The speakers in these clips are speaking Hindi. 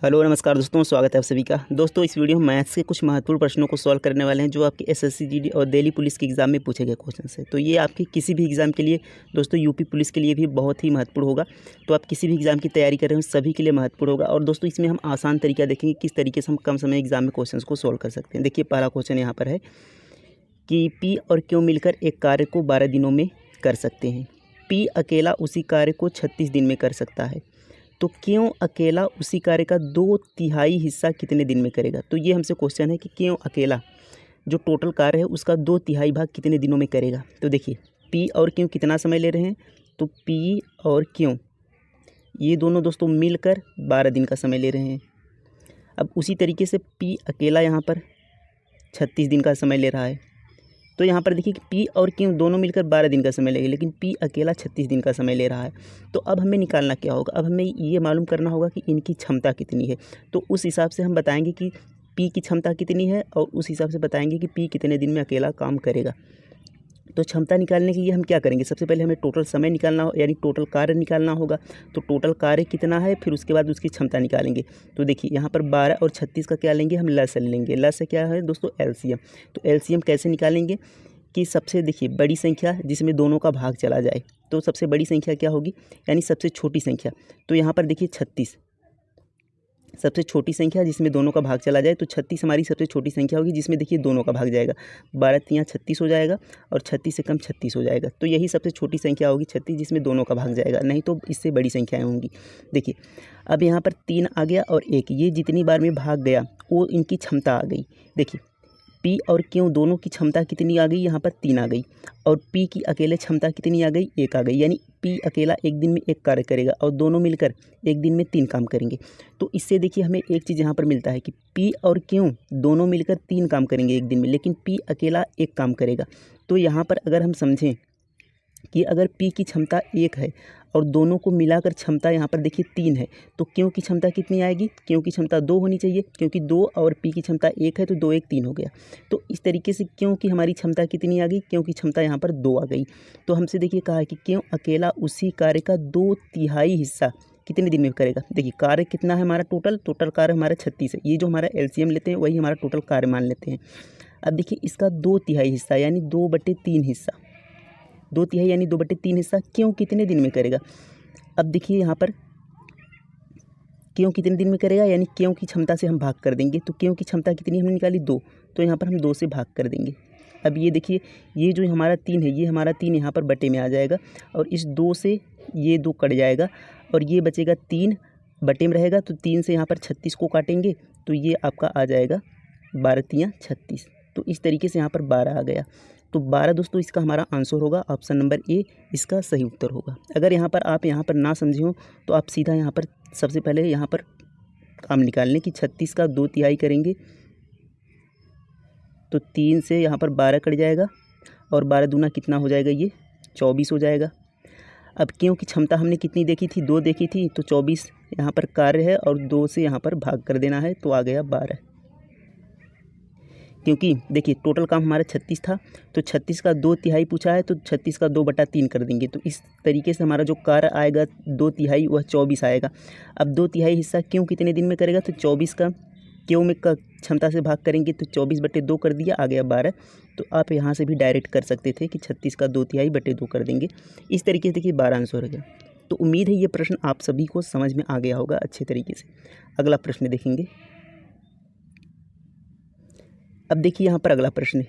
हेलो नमस्कार दोस्तों, स्वागत है आप सभी का। दोस्तों इस वीडियो में मैथ्स के कुछ महत्वपूर्ण प्रश्नों को सॉल्व करने वाले हैं जो आपके एसएससी जीडी और दिल्ली पुलिस के एग्ज़ाम में पूछे गए क्वेश्चन है। तो ये आपके किसी भी एग्ज़ाम के लिए दोस्तों यूपी पुलिस के लिए भी बहुत ही महत्वपूर्ण होगा। तो आप किसी भी एग्ज़ाम की तैयारी कर रहे हो सभी के लिए महत्वपूर्ण होगा। और दोस्तों इसमें हम आसान तरीका देखेंगे किस तरीके से हम कम समय एग्ज़ाम में क्वेश्चन को सॉल्व कर सकते हैं। देखिए पहला क्वेश्चन यहाँ पर है कि पी और क्यू मिलकर एक कार्य को 12 दिनों में कर सकते हैं। पी अकेला उसी कार्य को 36 दिन में कर सकता है, तो क्यों अकेला उसी कार्य का 2/3 हिस्सा कितने दिन में करेगा। तो ये हमसे क्वेश्चन है कि क्यों अकेला जो टोटल कार्य है उसका 2/3 भाग कितने दिनों में करेगा। तो देखिए पी और क्यों कितना समय ले रहे हैं, तो पी और क्यों ये दोनों दोस्तों मिलकर 12 दिन का समय ले रहे हैं। अब उसी तरीके से पी अकेला यहाँ पर 36 दिन का समय ले रहा है। तो यहाँ पर देखिए कि पी और क्यू दोनों मिलकर 12 दिन का समय लगेगा, लेकिन पी अकेला 36 दिन का समय ले रहा है। तो अब हमें निकालना क्या होगा, अब हमें ये मालूम करना होगा कि इनकी क्षमता कितनी है। तो उस हिसाब से हम बताएंगे कि पी की क्षमता कितनी है और उस हिसाब से बताएंगे कि पी कितने दिन में अकेला काम करेगा। तो क्षमता निकालने के लिए हम क्या करेंगे, सबसे पहले हमें टोटल समय निकालना हो यानी टोटल कार्य निकालना होगा। तो टोटल कार्य कितना है फिर उसके बाद उसकी क्षमता निकालेंगे। तो देखिए यहाँ पर 12 और 36 का क्या लेंगे, हम लसाअ लेंगे। लसाअ क्या है दोस्तों, एलसीएम। तो एलसीएम कैसे निकालेंगे कि सबसे देखिए बड़ी संख्या जिसमें दोनों का भाग चला जाए। तो सबसे बड़ी संख्या क्या होगी, यानी सबसे छोटी संख्या। तो यहाँ पर देखिए 36 सबसे छोटी संख्या जिसमें दोनों का भाग चला जाए। तो 36 हमारी सबसे छोटी संख्या होगी जिसमें देखिए दोनों का भाग जाएगा। 12 तियाँ 36 हो जाएगा और 36 से कम 36 हो जाएगा। तो यही सबसे छोटी संख्या होगी 36 जिसमें दोनों का भाग जाएगा, नहीं तो इससे बड़ी संख्याएँ होंगी। देखिए अब यहाँ पर 3 आ गया और 1, ये जितनी बार में भाग गया वो इनकी क्षमता आ गई। देखिए पी और क्यों दोनों की क्षमता कितनी आ गई, यहाँ पर 3 आ गई। और पी की अकेले क्षमता कितनी आ गई, 1 आ गई। यानी पी अकेला एक दिन में एक कार्य करेगा और दोनों मिलकर एक दिन में 3 काम करेंगे। तो इससे देखिए हमें एक चीज़ यहाँ पर मिलता है कि पी और क्यों दोनों मिलकर 3 काम करेंगे एक दिन में, लेकिन पी अकेला एक काम करेगा। तो यहाँ पर अगर हम समझें कि अगर पी की क्षमता 1 है और दोनों को मिलाकर क्षमता यहाँ पर देखिए 3 है, तो क्यों की क्षमता कितनी आएगी, क्यों की क्षमता 2 होनी चाहिए, क्योंकि 2 और पी की क्षमता 1 है तो 2 1 3 हो गया। तो इस तरीके से क्यों की हमारी क्षमता कितनी आ गई, क्यों की क्षमता यहाँ पर 2 आ गई। तो हमसे देखिए कहा है कि क्यों अकेला उसी कार्य का 2/3 हिस्सा कितने दिन में करेगा। देखिए कार्य कितना है हमारा, टोटल कार्य हमारा 36 है। ये जो हमारा एलसीएम लेते हैं वही हमारा टोटल कार्य मान लेते हैं। अब देखिए इसका 2/3 हिस्सा यानी 2/3 हिस्सा, 2/3 यानी 2/3 हिस्सा क्यों कितने दिन में करेगा। अब देखिए यहाँ पर क्यों कितने दिन में करेगा, यानी क्यों की क्षमता से हम भाग कर देंगे। तो क्यों की क्षमता कितनी हमने निकाली, 2। तो यहाँ पर हम 2 से भाग कर देंगे। अब ये देखिए ये जो हमारा 3 है, ये हमारा 3 यहाँ पर बटे में आ जाएगा और इस 2 से ये 2 कट जाएगा और ये बचेगा 3 बटे में रहेगा। तो 3 से यहाँ पर 36 को काटेंगे तो ये आपका आ जाएगा 12 तियाँ 36। तो इस तरीके से यहाँ पर 12 आ गया। तो 12 दोस्तों इसका हमारा आंसर होगा, ऑप्शन नंबर ए इसका सही उत्तर होगा। अगर यहाँ पर आप यहाँ पर ना समझे हो तो आप सीधा यहाँ पर सबसे पहले यहाँ पर काम निकालने की 36 का 2/3 करेंगे तो 3 से यहाँ पर 12 कट जाएगा और 12 दूना कितना हो जाएगा, ये 24 हो जाएगा। अब क्यों की क्षमता हमने कितनी देखी थी, 2 देखी थी। तो 24 यहाँ पर कार्य है और 2 से यहाँ पर भाग कर देना है तो आ गया 12। क्योंकि देखिए टोटल काम हमारा 36 था तो 36 का 2/3 पूछा है तो 36 का 2/3 कर देंगे। तो इस तरीके से हमारा जो कार्य आएगा 2/3 वह 24 आएगा। अब 2/3 हिस्सा क्यों कितने दिन में करेगा, तो 24 का क्यों में का क्षमता से भाग करेंगे तो 24/2 कर दिया, आ गया 12। तो आप यहाँ से भी डायरेक्ट कर सकते थे कि 36 का 2/3/2 कर देंगे। इस तरीके से देखिए 12 आंसर हो गया। तो उम्मीद है ये प्रश्न आप सभी को समझ में आ गया होगा अच्छे तरीके से। अगला प्रश्न देखेंगे। अब देखिए यहाँ पर अगला प्रश्न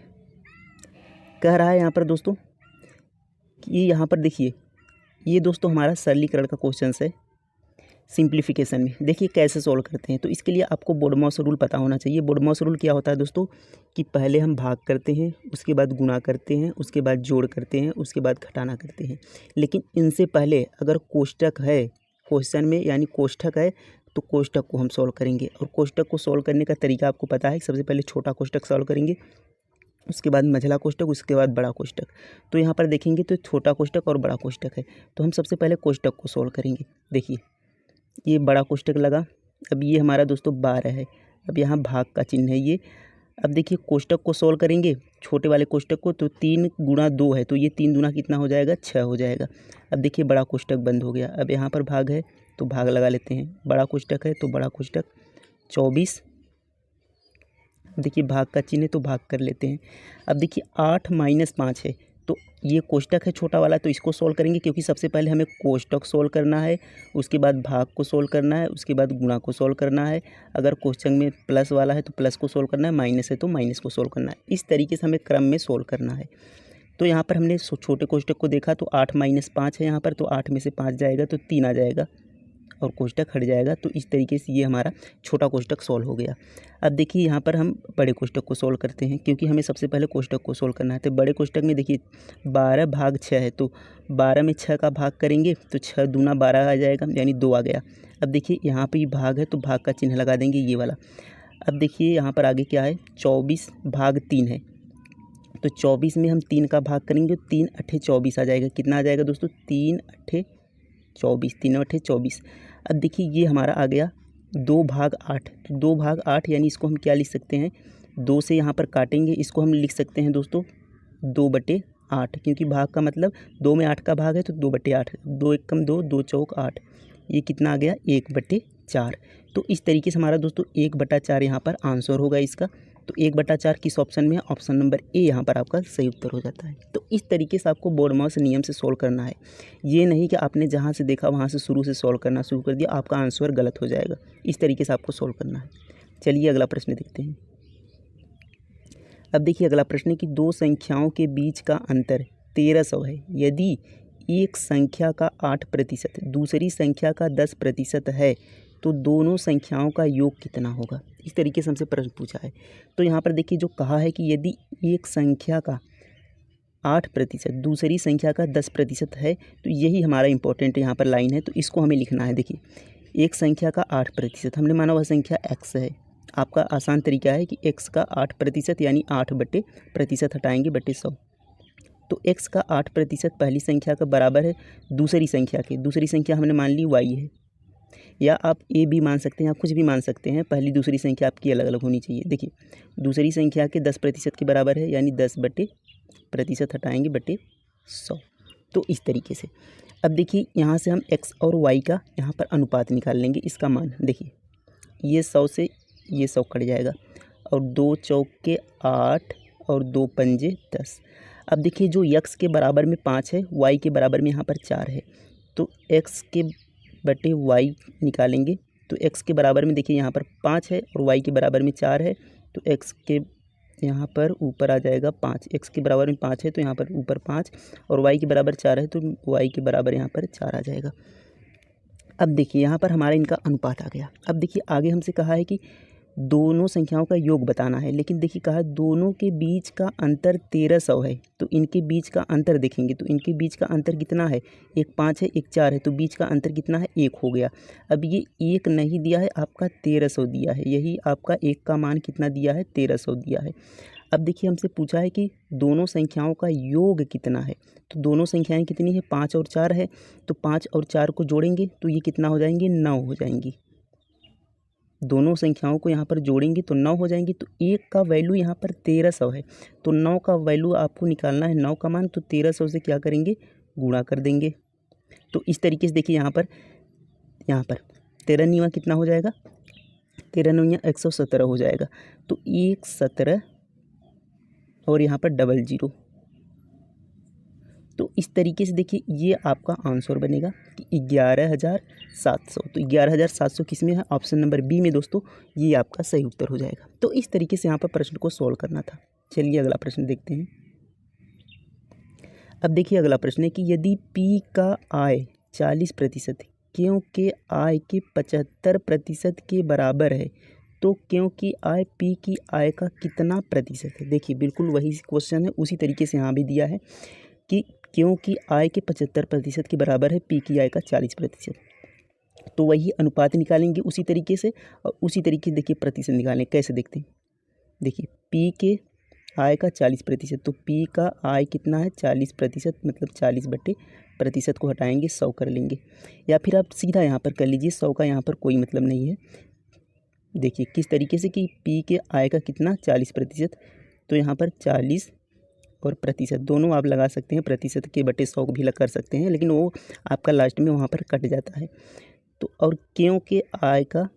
कह रहा है यहाँ पर दोस्तों कि यहाँ पर देखिए ये दोस्तों हमारा सरलीकरण का क्वेश्चन है सिंप्लीफिकेशन में। देखिए कैसे सॉल्व करते हैं। तो इसके लिए आपको बोडमॉस रूल पता होना चाहिए। बोडमॉस रूल क्या होता है दोस्तों कि पहले हम भाग करते हैं, उसके बाद गुणा करते हैं, उसके बाद जोड़ करते हैं, उसके बाद घटाना करते हैं। लेकिन इनसे पहले अगर कोष्टक है क्वेश्चन में, यानी कोष्टक है तो कोष्टक को हम सॉल्व करेंगे। और कोष्टक को सॉल्व करने का तरीका आपको पता है, सबसे पहले छोटा कोष्टक सॉल्व करेंगे, उसके बाद मझला कोष्टक, उसके बाद बड़ा कोष्टक। तो यहाँ पर देखेंगे तो छोटा कोष्टक और बड़ा कोष्टक है। तो हम सबसे पहले कोष्टक को सॉल्व करेंगे। देखिए ये बड़ा कोष्टक लगा, अब ये हमारा दोस्तों 12 है, अब यहाँ भाग का चिन्ह है ये। अब देखिए कोष्टक को सॉल्व करेंगे छोटे वाले कोष्टक को, तो 3 गुणा 2 है तो ये 3 दूना कितना हो जाएगा, 6 हो जाएगा। अब देखिए बड़ा कोष्टक बंद हो गया। अब यहाँ पर भाग है तो भाग लगा लेते हैं। बड़ा कोष्टक है तो बड़ा कोष्टक 24, देखिए भाग का चिन्ह है तो भाग कर लेते हैं। अब देखिए 8 - 5 है, तो ये कोष्टक है छोटा वाला, तो इसको सोल्व करेंगे क्योंकि सबसे पहले हमें कोष्टक सोल्व करना है, उसके बाद भाग को सोल्व करना है, उसके बाद गुणा को सोल्व करना है। अगर कोष्टक में प्लस वाला है तो प्लस को सोल्व करना है, माइनस है तो माइनस को सोल्व करना है। इस तरीके से हमें क्रम में सोल्व करना है। तो यहाँ पर हमने छोटे कोष्टक को देखा तो 8 - 5 है यहाँ पर, तो 8 में से 5 जाएगा तो 3 आ जाएगा और कोष्टक हट जाएगा। तो इस तरीके से ये हमारा छोटा कोष्टक सॉल्व हो गया। अब देखिए यहाँ पर हम बड़े कोष्टक को सॉल्व करते हैं क्योंकि हमें सबसे पहले कोष्टक को सॉल्व करना है। तो बड़े कोष्टक में देखिए 12 भाग 6 है, तो 12 में 6 का भाग करेंगे तो 6 दूना 12 आ जाएगा, यानी 2 आ गया। अब देखिए यहाँ पे भाग है तो भाग का चिन्ह लगा देंगे ये वाला। अब देखिए यहाँ पर आगे क्या है, 24 भाग 3 है, तो 24 में हम 3 का भाग करेंगे, 3 × 8 = 24 आ जाएगा। कितना आ जाएगा दोस्तों, 3 × 8 = 24, 3 × 8 = 24। अब देखिए ये हमारा आ गया 2 भाग 8, तो 2 भाग 8 यानी इसको हम क्या लिख सकते हैं, 2 से यहाँ पर काटेंगे, इसको हम लिख सकते हैं दोस्तों 2/8, क्योंकि भाग का मतलब 2 में 8 का भाग है तो 2/8, 2 × 1 = 2, 2 × 4 = 8, ये कितना आ गया 1/4। तो इस तरीके से हमारा दोस्तों 1/4 यहाँ पर आंसर होगा इसका। तो 1/4 किस ऑप्शन में है, ऑप्शन नंबर ए यहाँ पर आपका सही उत्तर हो जाता है। तो इस तरीके से आपको बोर्डमास नियम से सॉल्व करना है। ये नहीं कि आपने जहाँ से देखा वहाँ से शुरू से सॉल्व करना शुरू कर दिया, आपका आंसर गलत हो जाएगा। इस तरीके से आपको सॉल्व करना है। चलिए अगला प्रश्न देखते हैं। अब देखिए अगला प्रश्न है कि दो संख्याओं के बीच का अंतर 1300 है। यदि एक संख्या का 8% दूसरी संख्या का 10% है तो दोनों संख्याओं का योग कितना होगा। इस तरीके से हमसे प्रश्न पूछा है। तो यहाँ पर देखिए जो कहा है कि यदि एक संख्या का 8% दूसरी संख्या का 10% है, तो यही हमारा इंपॉर्टेंट यहाँ पर लाइन है, तो इसको हमें लिखना है। देखिए एक संख्या का 8%, हमने माना वह संख्या x है। आपका आसान तरीका है कि x का 8% यानी 8/% हटाएंगे बटे 100, तो x का 8% पहली संख्या का बराबर है दूसरी संख्या के। दूसरी संख्या हमने मान ली y है, या आप a भी मान सकते हैं, आप कुछ भी मान सकते हैं, पहली दूसरी संख्या आपकी अलग अलग होनी चाहिए। देखिए दूसरी संख्या के 10% के बराबर है, यानी 10/% हटाएंगे बटे 100। तो इस तरीके से अब देखिए यहाँ से हम x और y का यहाँ पर अनुपात निकाल लेंगे। इसका मान देखिए ये 100 से ये 100 कट जाएगा, और 2 चौके 8 और 2 पंजे 10। अब देखिए जो x के बराबर में 5 है, y के बराबर में यहाँ पर 4 है, तो x के बटे y निकालेंगे। तो x के बराबर में देखिए यहाँ पर 5 है और y के बराबर में 4 है, तो x के यहाँ पर ऊपर आ जाएगा 5। x के बराबर में 5 है तो यहाँ पर ऊपर 5, और y के बराबर 4 है तो y के बराबर यहाँ पर 4 आ जाएगा। अब देखिए यहाँ पर हमारा इनका अनुपात आ गया। अब देखिए आगे हमसे कहा है कि दोनों संख्याओं का योग बताना है, लेकिन देखिए कहा है दोनों के बीच का अंतर 1300 है, तो इनके बीच का अंतर देखेंगे तो इनके बीच का अंतर कितना है, एक 5 है एक 4 है, तो बीच का अंतर कितना है, 1 हो गया। अब ये 1 नहीं दिया है, आपका 1300 दिया है, यही आपका 1 का मान कितना दिया है, 1300 दिया है। अब देखिए हमसे पूछा है कि दोनों संख्याओं का योग कितना है, तो दोनों संख्याएँ कितनी है, 5 और 4 है, तो 5 और 4 को जोड़ेंगे तो ये कितना हो जाएंगे, 9 हो जाएंगी। दोनों संख्याओं को यहाँ पर जोड़ेंगे तो 9 हो जाएंगी। तो 1 का वैल्यू यहाँ पर 1300 है, तो 9 का वैल्यू आपको निकालना है, 9 का मान, तो 1300 से क्या करेंगे, गुणा कर देंगे। तो इस तरीके से देखिए यहाँ पर 13 × 9 कितना हो जाएगा, 13 × 9 = 117 हो जाएगा। तो 117 और यहाँ पर 00। तो इस तरीके से देखिए ये आपका आंसर बनेगा कि 11700। तो 11700 किस में है, ऑप्शन नंबर बी में दोस्तों, ये आपका सही उत्तर हो जाएगा। तो इस तरीके से यहाँ पर प्रश्न को सॉल्व करना था। चलिए अगला प्रश्न देखते हैं। अब देखिए अगला प्रश्न है कि यदि P का आय 40% क्योंकि आय के 75% के बराबर है, तो क्योंकि आय P की आय का कितना प्रतिशत है। देखिए बिल्कुल वही क्वेश्चन है, उसी तरीके से यहाँ भी दिया है कि क्योंकि आय के 75% के बराबर है P की आय का 40%, तो वही अनुपात निकालेंगे उसी तरीके से, और उसी तरीके से देखिए प्रतिशत निकालें। कैसे देखते हैं, देखिए P के आय का 40%, तो P का आय कितना है, 40%, मतलब 40/% को हटाएंगे 100 कर लेंगे, या फिर आप सीधा यहाँ पर कर लीजिए, 100 का यहाँ पर कोई मतलब नहीं है। देखिए किस तरीके से कि P के आय का कितना 40%, तो यहाँ पर 40 और प्रतिशत दोनों आप लगा सकते हैं, प्रतिशत के बटे 100 भी कर सकते हैं, लेकिन वो आपका लास्ट में वहाँ पर कट जाता है। तो और क्यों के आय का,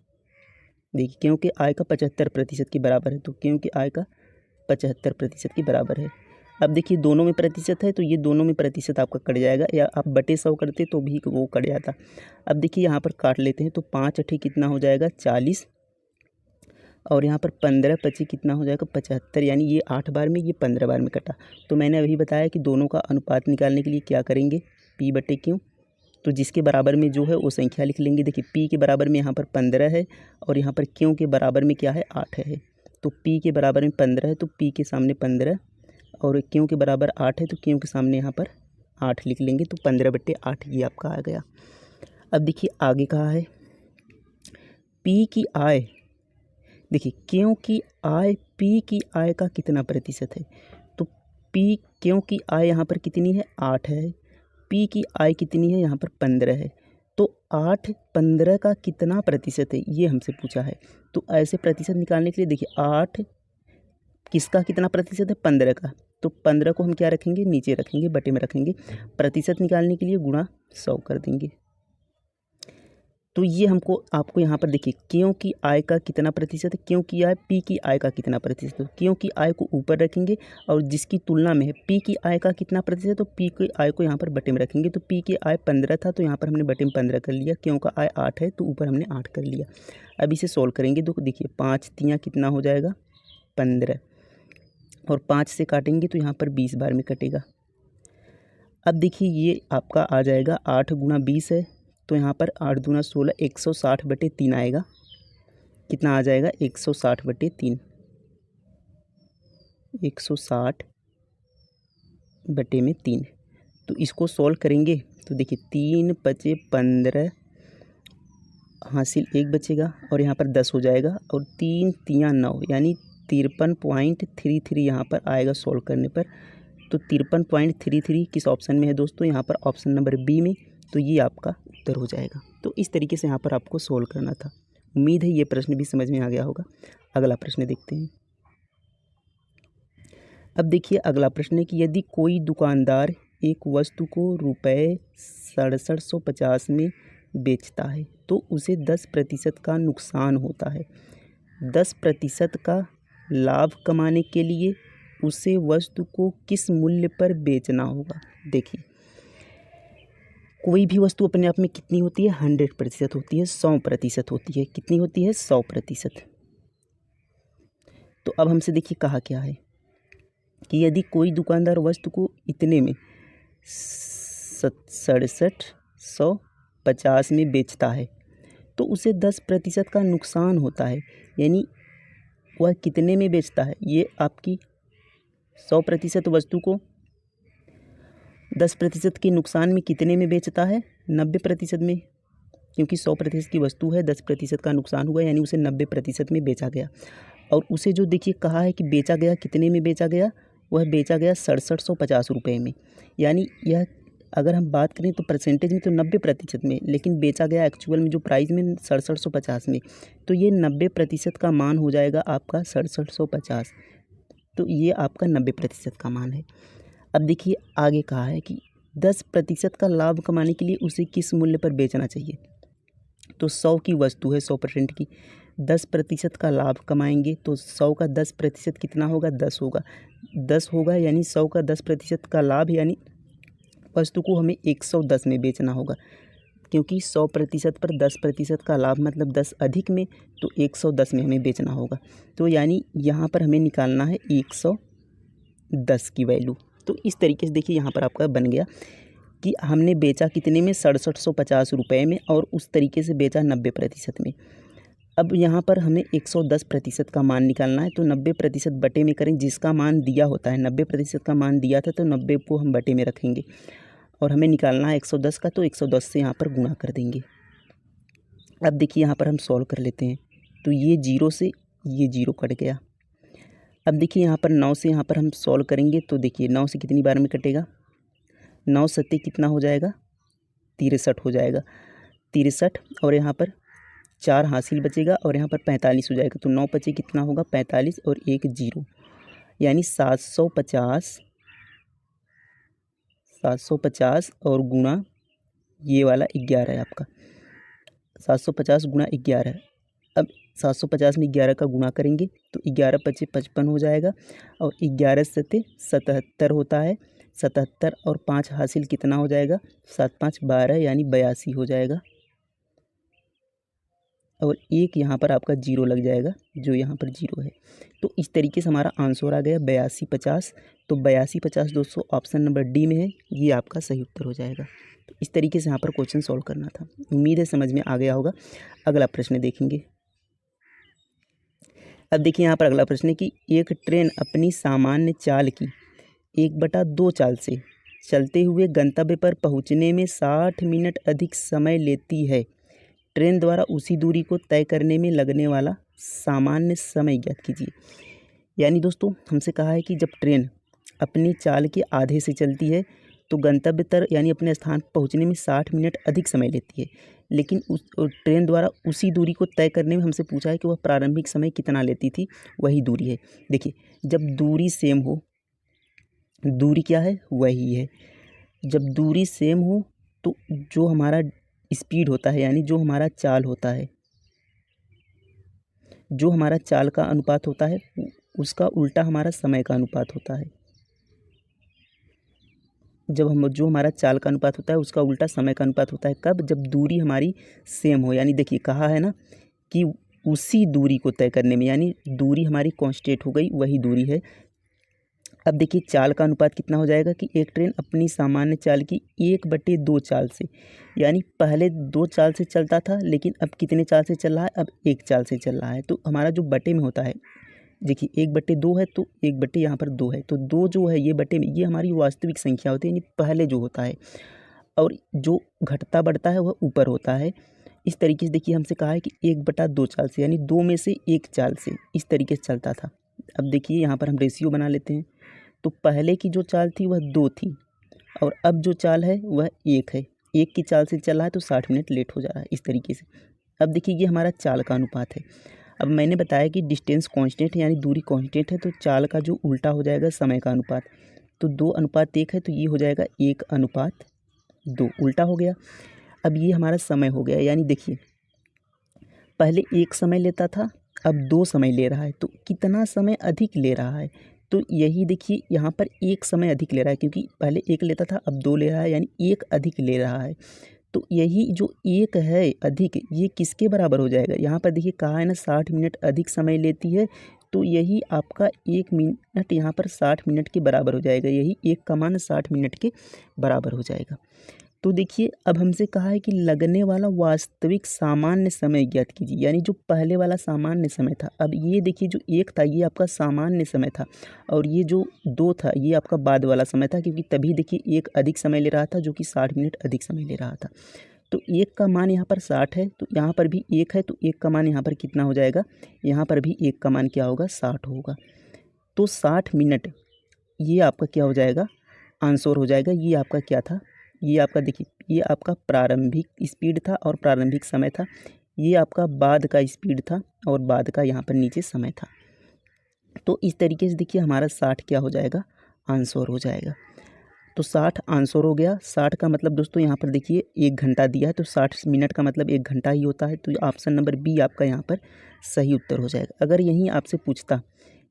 देखिए क्यों के आय का 75% के बराबर है, तो क्यों के आय का 75% के बराबर है। अब देखिए दोनों में प्रतिशत है तो ये दोनों में प्रतिशत आपका कट जाएगा, या आप बटे 100 करते तो भी वो कट जाता। अब देखिए यहाँ पर काट लेते हैं, तो 5 अठे कितना हो जाएगा 40, और यहाँ पर 15 पची कितना हो जाएगा 75, यानी ये 8 बार में, ये 15 बार में कटा। तो मैंने अभी बताया कि दोनों का अनुपात निकालने के लिए क्या करेंगे, P बटे Q, तो जिसके बराबर में जो है वो संख्या लिख लेंगे। देखिए P के बराबर में यहाँ पर 15 है, और यहाँ पर Q के बराबर में क्या है 8 है। तो P के बराबर में 15 है तो P के सामने 15, और Q के बराबर 8 है तो Q के सामने यहाँ पर 8 लिख लेंगे। तो 15 बटे 8 ये आपका आ गया। अब देखिए आगे कहा है P की आय, देखिए Q की आय P की आय का कितना प्रतिशत है, तो Q की आय यहाँ पर कितनी है 8 है, P की आय कितनी है यहाँ पर 15 है, तो 8 15 का कितना प्रतिशत है ये हमसे पूछा है। तो ऐसे प्रतिशत निकालने के लिए देखिए 8 किसका कितना प्रतिशत है 15 का, तो 15 को हम क्या रखेंगे नीचे रखेंगे, बटे में रखेंगे, प्रतिशत निकालने के लिए गुणा 100 कर देंगे। तो ये हमको आपको यहाँ पर देखिए क्यों की आय का कितना प्रतिशत है, क्यों की आय P की आय का कितना प्रतिशत है, क्यों की आय को ऊपर रखेंगे, और जिसकी तुलना में है P की आय का कितना प्रतिशत, तो P की आय को यहाँ पर बटे में रखेंगे। तो P की आय 15 था तो यहाँ पर हमने बटे में 15 कर लिया, क्यों का आय 8 है तो ऊपर हमने 8 कर लिया। अब इसे सोल्व करेंगे तो देखिए 5 तियाँ कितना हो जाएगा 15, और 5 से काटेंगे तो यहाँ पर 20 बार में कटेगा। अब देखिए ये आपका आ जाएगा 8 गुणा 20 है, तो यहाँ पर 8 दूना 16, 160 बटे 3 आएगा। कितना आ जाएगा 160 बटे 3, 160 बटे में 3। तो इसको सॉल्व करेंगे तो देखिए 3 बचे 15, हासिल 1 बचेगा, और यहाँ पर 10 हो जाएगा, और 3 तियाँ 9, यानी 53.33 यहाँ पर आएगा सॉल्व करने पर। तो 53.33 किस ऑप्शन में है दोस्तों, यहाँ पर ऑप्शन नंबर बी में। तो ये आपका उत्तर हो जाएगा। तो इस तरीके से यहाँ पर आपको सोल्व करना था। उम्मीद है ये प्रश्न भी समझ में आ गया होगा। अगला प्रश्न देखते हैं। अब देखिए अगला प्रश्न है कि यदि कोई दुकानदार एक वस्तु को रुपये 6750 में बेचता है तो उसे 10% का नुकसान होता है। 10% का लाभ कमाने के लिए उसे वस्तु को किस मूल्य पर बेचना होगा। देखिए कोई भी वस्तु अपने आप में कितनी होती है 100% होती है, 100% होती है। कितनी होती है 100%। तो अब हमसे देखिए कहा क्या है कि यदि कोई दुकानदार वस्तु को इतने में 6750 में बेचता है तो उसे 10% का नुकसान होता है। यानी वह कितने में बेचता है, ये आपकी 100% वस्तु को 10% के नुकसान में कितने में बेचता है 90% में, क्योंकि 100% की वस्तु है, 10% का नुकसान हुआ, यानी उसे 90% में बेचा गया। और उसे जो देखिए कहा है कि बेचा गया कितने में बेचा गया, वह बेचा गया 6750 रुपये में। यानी यह अगर हम बात करें तो परसेंटेज में तो 90% में, लेकिन बेचा गया एक्चुअल में जो प्राइस में 6750 में, तो ये 90% का मान हो जाएगा आपका 6750। तो ये आपका 90% का मान है। अब देखिए आगे कहा है कि 10% का लाभ कमाने के लिए उसे किस मूल्य पर बेचना चाहिए। तो 100 की वस्तु है 100% की, 10% का लाभ कमाएंगे तो 100 का 10% कितना होगा 10 होगा, 10 होगा, यानी 100 का 10% का लाभ, यानी वस्तु को हमें 110 में बेचना होगा, क्योंकि 100% पर 10% का लाभ मतलब 10 अधिक में, तो 110 में हमें बेचना होगा। तो यानी यहाँ पर हमें निकालना है 110 की वैल्यू। तो इस तरीके से देखिए यहाँ पर आपका बन गया कि हमने बेचा कितने में 6750 रुपये में, और उस तरीके से बेचा 90% में। अब यहाँ पर हमें 110% का मान निकालना है, तो 90% बटे में करें, जिसका मान दिया होता है 90% का मान दिया था तो 90 को हम बटे में रखेंगे, और हमें निकालना है 110 का, तो 110 से यहाँ पर गुणा कर देंगे। अब देखिए यहाँ पर हम सॉल्व कर लेते हैं, तो ये 0 से ये 0 कट गया। अब देखिए यहाँ पर 9 से यहाँ पर हम सॉल्व करेंगे, तो देखिए 9 से कितनी बार में कटेगा, 9 सत्ते कितना हो जाएगा 63 हो जाएगा, 63, और यहाँ पर 4 हासिल बचेगा, और यहाँ पर 45 हो जाएगा। तो 9 बचे कितना होगा 45, और 1 0, यानी 750 और गुणा ये वाला 11 है आपका, 750 गुणा 11। अब 750 में 11 का गुणा करेंगे तो 11 पचे 55 हो जाएगा और 11 सते 77 होता है। 77 और 5 हासिल कितना हो जाएगा, 7 5 12 यानी 82 हो जाएगा। और एक यहाँ पर आपका जीरो लग जाएगा, जो यहाँ पर जीरो है। तो इस तरीके से हमारा आंसर आ गया 82 50। तो 82 50 दोस्तों ऑप्शन नंबर डी में है, ये आपका सही उत्तर हो जाएगा। तो इस तरीके से यहाँ पर क्वेश्चन सॉल्व करना था। उम्मीद है समझ में आ गया होगा। अगला प्रश्न देखेंगे। अब देखिए यहाँ पर अगला प्रश्न है कि एक ट्रेन अपनी सामान्य चाल की 1/2 चाल से चलते हुए गंतव्य पर पहुँचने में 60 मिनट अधिक समय लेती है। ट्रेन द्वारा उसी दूरी को तय करने में लगने वाला सामान्य समय ज्ञात कीजिए। यानी दोस्तों हमसे कहा है कि जब ट्रेन अपनी चाल के आधे से चलती है तो गंतव्य तक यानी अपने स्थान पर पहुँचने में 60 मिनट अधिक समय लेती है, लेकिन उस ट्रेन द्वारा उसी दूरी को तय करने में हमसे पूछा है कि वह प्रारंभिक समय कितना लेती थी, वही दूरी है। देखिए जब दूरी सेम हो, दूरी क्या है, वही है। जब दूरी सेम हो तो जो हमारा स्पीड होता है यानी जो हमारा चाल होता है, जो हमारा चाल का अनुपात होता है उसका उल्टा हमारा समय का अनुपात होता है। जो हमारा चाल का अनुपात होता है उसका उल्टा समय का अनुपात होता है। कब, जब दूरी हमारी सेम हो। यानी देखिए कहा है ना कि उसी दूरी को तय करने में, यानी दूरी हमारी कांस्टेंट हो गई, वही दूरी है। अब देखिए चाल का अनुपात कितना हो जाएगा कि एक ट्रेन अपनी सामान्य चाल की 1/2 चाल से, यानी पहले 2 चाल से चलता था लेकिन अब कितने चाल से चल रहा है, अब 1 चाल से चल रहा है। तो हमारा जो बटे में होता है, देखिए 1/2 है तो 1 बटे यहाँ पर 2 है, तो 2 जो है ये बटे में, ये हमारी वास्तविक संख्या होती है, यानी पहले जो होता है, और जो घटता बढ़ता है वह ऊपर होता है। इस तरीके से देखिए हमसे कहा है कि 1/2 चाल से, यानी 2 में से 1 चाल से इस तरीके से चलता था। अब देखिए यहाँ पर हम रेशियो बना लेते हैं। तो पहले की जो चाल थी वह 2 थी और अब जो चाल है वह 1 है। 1 की चाल से चल रहा है तो 60 मिनट लेट हो जा रहा है, इस तरीके से। अब देखिए ये हमारा चाल का अनुपात है। अब मैंने बताया कि डिस्टेंस कांस्टेंट है, यानी दूरी कांस्टेंट है, तो चाल का जो उल्टा हो जाएगा समय का अनुपात। तो 2:1 है तो ये हो जाएगा 1:2, उल्टा हो गया। अब ये हमारा समय हो गया, यानी देखिए पहले 1 समय लेता था, अब 2 समय ले रहा है, तो कितना समय अधिक ले रहा है। तो यही देखिए यहाँ पर 1 समय अधिक ले रहा है, क्योंकि पहले 1 लेता था अब 2 ले रहा है, यानी 1 अधिक ले रहा है। तो यही जो 1 है अधिक, ये किसके बराबर हो जाएगा। यहाँ पर देखिए कहा है ना 60 मिनट अधिक समय लेती है, तो यही आपका 1 मिनट यहाँ पर 60 मिनट के बराबर हो जाएगा। यही 1 का मान 60 मिनट के बराबर हो जाएगा। तो देखिए अब हमसे कहा है कि लगने वाला वास्तविक सामान्य समय ज्ञात कीजिए, यानी जो पहले वाला सामान्य समय था। अब ये देखिए जो 1 था ये आपका सामान्य समय था और ये जो 2 था ये आपका बाद वाला समय था, क्योंकि तभी देखिए 1 अधिक समय ले रहा था, जो कि 60 मिनट अधिक समय ले रहा था। तो 1 का मान यहाँ पर 60 है, तो यहाँ पर भी 1 है, तो 1 का मान यहाँ पर कितना हो जाएगा, यहाँ पर भी 1 का मान क्या होगा, 60 होगा। तो 60 मिनट ये आपका क्या हो जाएगा, आंसर हो जाएगा। ये आपका क्या था, ये आपका देखिए ये आपका प्रारंभिक स्पीड था और प्रारंभिक समय था। ये आपका बाद का स्पीड था और बाद का यहाँ पर नीचे समय था। तो इस तरीके से देखिए हमारा 60 क्या हो जाएगा, आंसर हो जाएगा। तो 60 आंसर हो गया। 60 का मतलब दोस्तों यहाँ पर देखिए 1 घंटा दिया है, तो 60 मिनट का मतलब 1 घंटा ही होता है। तो ऑप्शन नंबर बी आपका यहाँ पर सही उत्तर हो जाएगा। अगर यहीं आपसे पूछता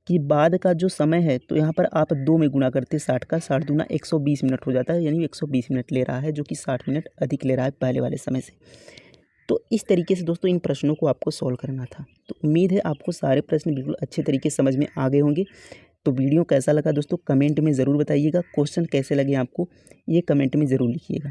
कि बाद का जो समय है, तो यहाँ पर आप 2 में गुणा करते 60 का, 60 दूना 120 मिनट हो जाता है, यानी 120 मिनट ले रहा है, जो कि 60 मिनट अधिक ले रहा है पहले वाले समय से। तो इस तरीके से दोस्तों इन प्रश्नों को आपको सॉल्व करना था। तो उम्मीद है आपको सारे प्रश्न बिल्कुल अच्छे तरीके से समझ में आ गए होंगे। तो वीडियो कैसा लगा दोस्तों कमेंट में ज़रूर बताइएगा। क्वेश्चन कैसे लगे आपको ये कमेंट में ज़रूर लिखिएगा।